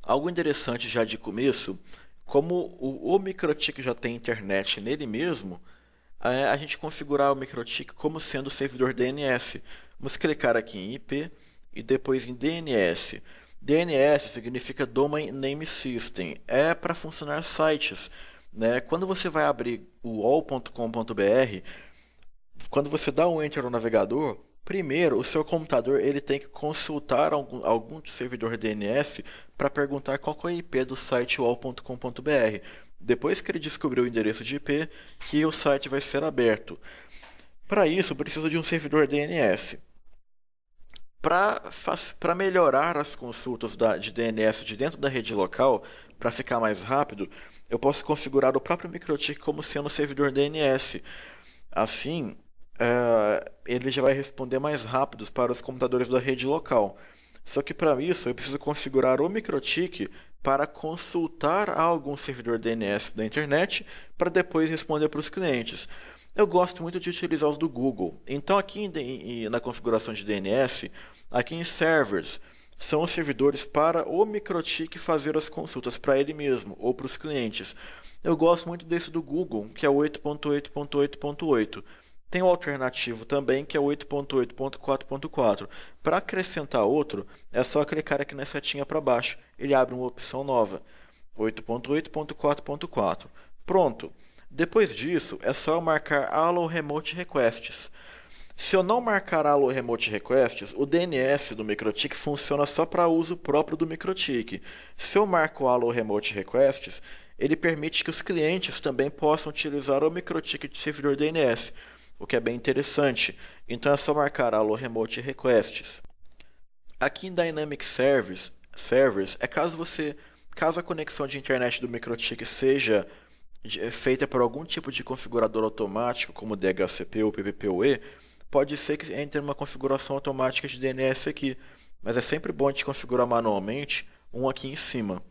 Algo interessante já de começo, como o MikroTik já tem internet nele mesmo, a gente configurar o MikroTik como sendo servidor DNS. Vamos clicar aqui em IP e depois em DNS. DNS significa Domain Name System, é para funcionar sites, né? Quando você vai abrir o wall.com.br, quando você dá um enter no navegador, primeiro o seu computador ele tem que consultar algum servidor DNS para perguntar qual é a IP do site wall.com.br. Depois que ele descobrir o endereço de IP, que o site vai ser aberto. Para isso, precisa de um servidor DNS. Para melhorar as consultas de DNS de dentro da rede local, para ficar mais rápido, eu posso configurar o próprio MikroTik como sendo servidor DNS. Assim, ele já vai responder mais rápido para os computadores da rede local. Só que para isso eu preciso configurar o MikroTik para consultar algum servidor DNS da internet para depois responder para os clientes. Eu gosto muito de utilizar os do Google. Então aqui na configuração de DNS, aqui em Servers, são os servidores para o MikroTik fazer as consultas para ele mesmo ou para os clientes. Eu gosto muito desse do Google, que é o 8.8.8.8. Tem o alternativo também, que é o 8.8.4.4. Para acrescentar outro, é só clicar aqui na setinha para baixo. Ele abre uma opção nova, 8.8.4.4. Pronto. Depois disso, é só eu marcar Allow Remote Requests. Se eu não marcar Allow Remote Requests, o DNS do MikroTik funciona só para uso próprio do MikroTik. Se eu marco Allow Remote Requests, ele permite que os clientes também possam utilizar o MikroTik de servidor DNS, o que é bem interessante. Então é só marcar Allow Remote Requests. Aqui em Dynamic Servers é caso a conexão de internet do MikroTik seja feita por algum tipo de configurador automático, como DHCP ou PPPoE, pode ser que entre uma configuração automática de DNS aqui, mas é sempre bom a gente configurar manualmente um aqui em cima.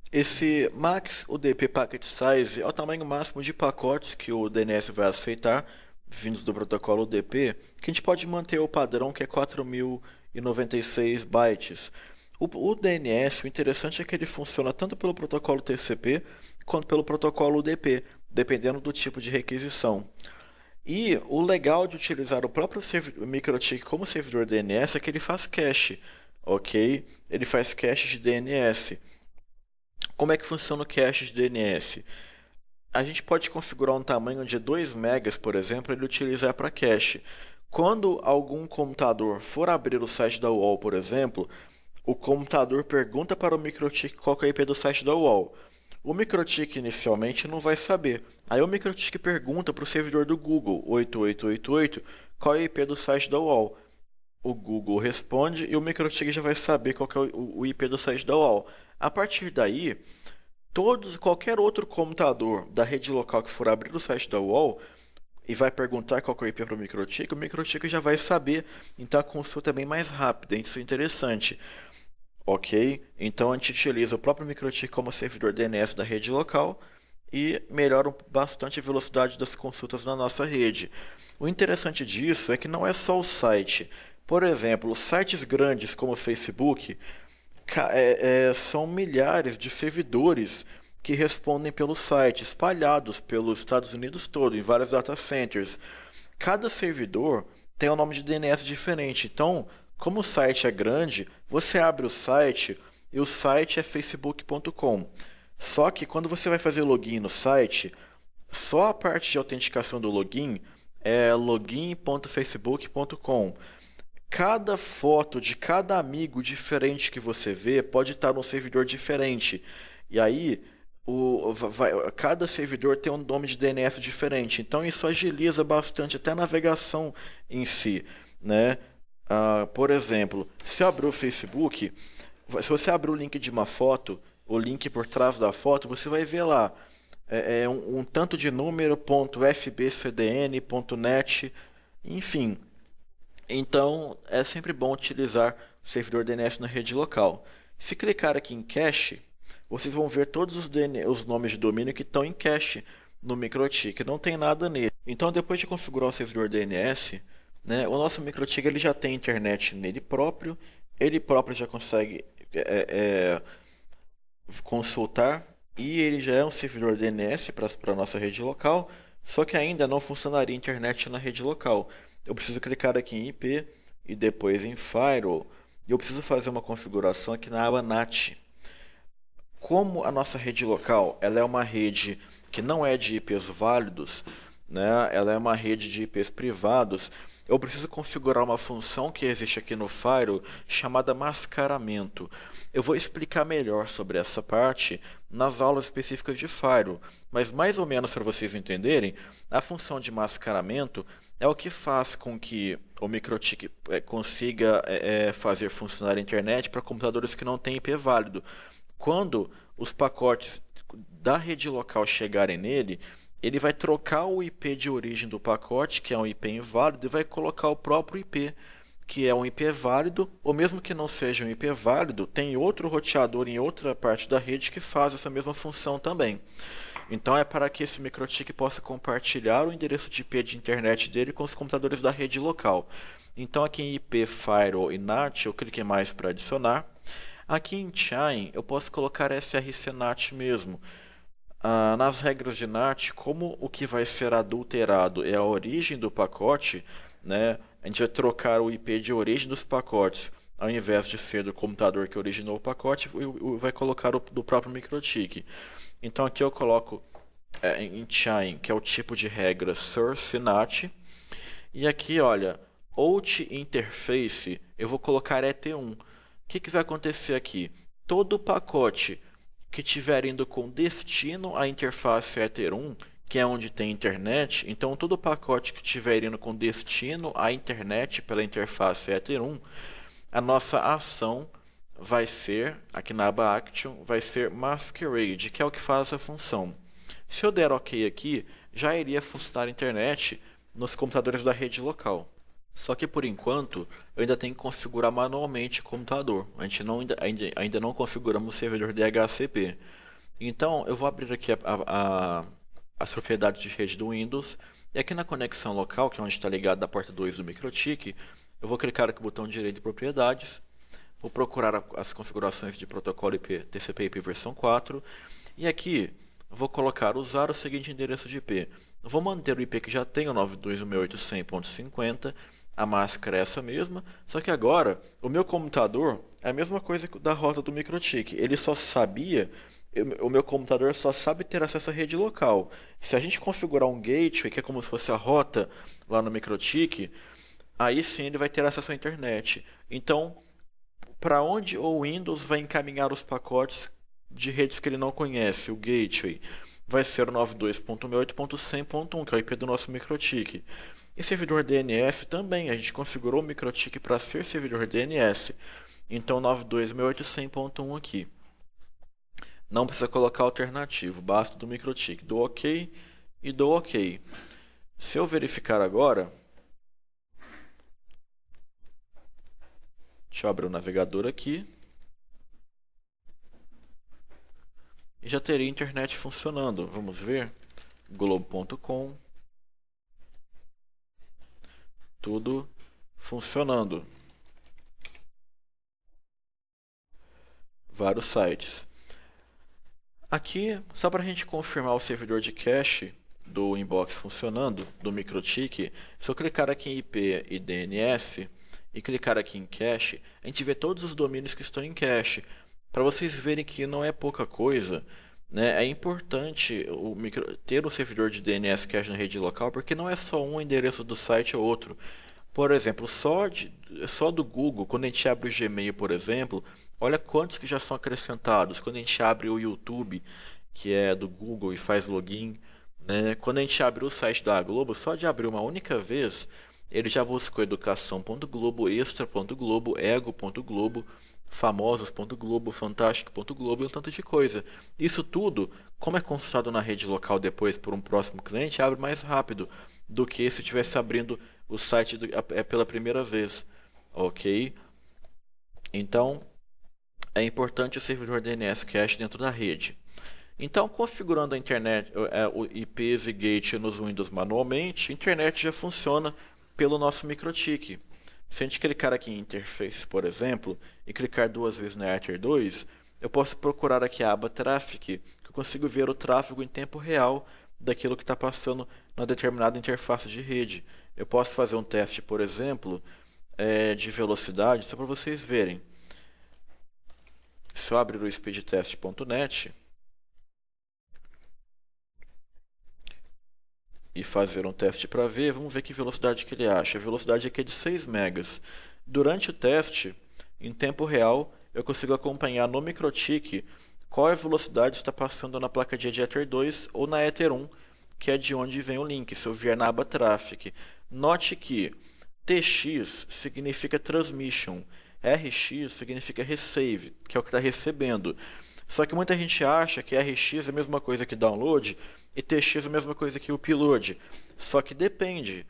Esse Max UDP Packet Size é o tamanho máximo de pacotes que o DNS vai aceitar, vindos do protocolo UDP, que a gente pode manter o padrão que é 4096 bytes. O DNS, o interessante é que ele funciona tanto pelo protocolo TCP quanto pelo protocolo UDP, dependendo do tipo de requisição. E o legal de utilizar o próprio MikroTik como servidor DNS é que ele faz cache, ok? Ele faz cache de DNS. Como é que funciona o cache de DNS? A gente pode configurar um tamanho de 2 megas, por exemplo, para ele utilizar para cache. Quando algum computador for abrir o site da UOL, por exemplo, o computador pergunta para o MikroTik qual é a IP do site da UOL. O MikroTik inicialmente não vai saber. Aí o MikroTik pergunta para o servidor do Google, 8888, qual é a IP do site da UOL. O Google responde e o MikroTik já vai saber qual é o IP do site da UOL. A partir daí, qualquer outro computador da rede local que for abrir o site da UOL e vai perguntar qual é o IP para o MikroTik já vai saber. Então a consulta é bem mais rápida, isso é interessante. Ok? Então a gente utiliza o próprio MikroTik como servidor DNS da rede local e melhora bastante a velocidade das consultas na nossa rede. O interessante disso é que não é só o site. Por exemplo, sites grandes como o Facebook são milhares de servidores que respondem pelo site, espalhados pelos Estados Unidos todo, em vários data centers. Cada servidor tem um nome de DNS diferente, então como o site é grande, você abre o site e o site é facebook.com. Só que quando você vai fazer login no site, só a parte de autenticação do login é login.facebook.com. Cada foto de cada amigo diferente que você vê pode estar num servidor diferente. E aí, cada servidor tem um nome de DNS diferente. Então isso agiliza bastante até a navegação em si, né? Por exemplo, se eu abrir o Facebook, se você abrir o link de uma foto, o link por trás da foto, você vai ver lá um tanto de número, .fbcdn.net, enfim. Então é sempre bom utilizar o servidor DNS na rede local. Se clicar aqui em cache, vocês vão ver todos os nomes de domínio que estão em cache no MikroTik, não tem nada nele. Então depois de configurar o servidor DNS, né, o nosso MikroTik ele já tem internet nele próprio, ele próprio já consegue consultar, e ele já é um servidor DNS para a nossa rede local, só que ainda não funcionaria a internet na rede local. Eu preciso clicar aqui em IP e depois em Firewall, e eu preciso fazer uma configuração aqui na aba NAT. Como a nossa rede local ela é uma rede que não é de IPs válidos, né? Ela é uma rede de IPs privados, eu preciso configurar uma função que existe aqui no Firewall chamada mascaramento. Eu vou explicar melhor sobre essa parte nas aulas específicas de Firewall, mas mais ou menos para vocês entenderem, a função de mascaramento é o que faz com que o MikroTik consiga fazer funcionar a internet para computadores que não têm IP válido. Quando os pacotes da rede local chegarem nele, ele vai trocar o IP de origem do pacote, que é um IP inválido, e vai colocar o próprio IP, que é um IP válido, ou mesmo que não seja um IP válido, tem outro roteador em outra parte da rede que faz essa mesma função também. Então é para que esse MikroTik possa compartilhar o endereço de IP de internet dele com os computadores da rede local. Então aqui em IP, Firewall e NAT, eu cliquei mais para adicionar. Aqui em Chain eu posso colocar src NAT mesmo. Nas regras de NAT, como o que vai ser adulterado é a origem do pacote, né, a gente vai trocar o IP de origem dos pacotes, ao invés de ser do computador que originou o pacote, vai colocar o do próprio MikroTik. Então aqui eu coloco em Chain, que é o tipo de regra source NAT, e aqui, olha, out interface, eu vou colocar ET1. O que vai acontecer aqui? Todo pacote que estiver indo com destino à interface Ether1, que é onde tem internet, então todo pacote que estiver indo com destino à internet pela interface Ether1, a nossa ação vai ser, aqui na aba Action, vai ser Masquerade, que é o que faz essa função. Se eu der OK aqui, já iria funcionar a internet nos computadores da rede local. Só que por enquanto eu ainda tenho que configurar manualmente o computador. A gente ainda não configuramos o servidor DHCP. Então eu vou abrir aqui as propriedades de rede do Windows. E aqui na conexão local, que é onde está ligado a porta 2 do MikroTik, eu vou clicar aqui no botão direito de propriedades. Vou procurar as configurações de protocolo IP, TCP/IP versão 4. E aqui vou colocar usar o seguinte endereço de IP. Eu vou manter o IP que já tem, o 92.168.150. A máscara é essa mesma, só que agora o meu computador é a mesma coisa da rota do MikroTik. Ele só sabia, o meu computador só sabe ter acesso à rede local. Se a gente configurar um gateway, que é como se fosse a rota lá no MikroTik, aí sim ele vai ter acesso à internet. Então, para onde o Windows vai encaminhar os pacotes de redes que ele não conhece, o gateway? Vai ser o 92.168.100.1, que é o IP do nosso MikroTik. E servidor DNS também, a gente configurou o MikroTik para ser servidor DNS. Então 92.168.100.1 aqui. Não precisa colocar alternativo, basta do MikroTik. Dou OK e dou OK. Se eu verificar agora, deixa eu abrir o navegador aqui. E já teria internet funcionando. Vamos ver. Globo.com. Tudo funcionando. Vários sites. Aqui, só para a gente confirmar o servidor de cache do inbox funcionando, do MikroTik, se eu clicar aqui em IP e DNS e clicar aqui em cache, a gente vê todos os domínios que estão em cache. Para vocês verem que não é pouca coisa, né? É importante ter um servidor de DNS cache na rede local, porque não é só um endereço do site ou outro. Por exemplo, só do Google, quando a gente abre o Gmail, por exemplo, olha quantos que já são acrescentados. Quando a gente abre o YouTube, que é do Google e faz login, né? Quando a gente abre o site da Globo, só de abrir uma única vez, ele já buscou educação.globo, extra.globo, ego.globo, famosos.globo, fantástico.globo e um tanto de coisa. Isso tudo, como é consultado na rede local depois por um próximo cliente, abre mais rápido do que se estivesse abrindo o site pela primeira vez, ok? Então, é importante o servidor DNS cache dentro da rede. Então, configurando a internet, o IPs e gate nos Windows manualmente, a internet já funciona pelo nosso MikroTik. Se a gente clicar aqui em Interfaces, por exemplo, e clicar duas vezes na Ether 2, eu posso procurar aqui a aba Traffic, que eu consigo ver o tráfego em tempo real daquilo que está passando na determinada interface de rede. Eu posso fazer um teste, por exemplo, de velocidade, só para vocês verem. Se eu abrir o speedtest.net e fazer um teste para ver, vamos ver que velocidade que ele acha. A velocidade aqui é de 6 megas. Durante o teste, em tempo real, eu consigo acompanhar no MikroTik qual é a velocidade que está passando na placa de Ether 2 ou na Ether 1, que é de onde vem o link, se eu vier na aba Traffic. Note que TX significa Transmission, RX significa Receive, que é o que está recebendo. Só que muita gente acha que RX é a mesma coisa que Download e TX é a mesma coisa que Upload. Só que depende.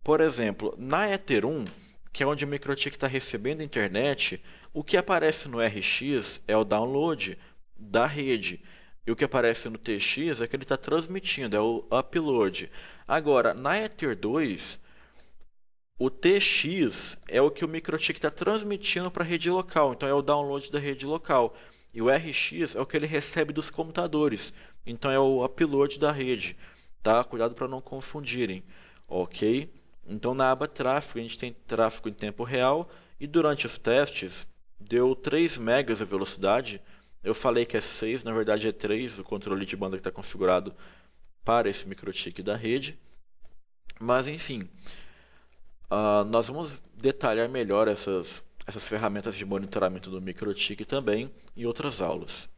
Por exemplo, na Ether 1, que é onde o MikroTik está recebendo a internet, o que aparece no RX é o download da rede. E o que aparece no TX é que ele está transmitindo, é o upload. Agora, na Ether 2, o TX é o que o MikroTik está transmitindo para a rede local, então é o download da rede local. E o RX é o que ele recebe dos computadores, então é o upload da rede. Tá? Cuidado para não confundirem, ok? Então na aba tráfego a gente tem tráfego em tempo real e durante os testes deu 3 megas a velocidade. Eu falei que é 6, na verdade é 3 o controle de banda que está configurado para esse MikroTik da rede. Mas enfim, nós vamos detalhar melhor essas ferramentas de monitoramento do MikroTik também em outras aulas.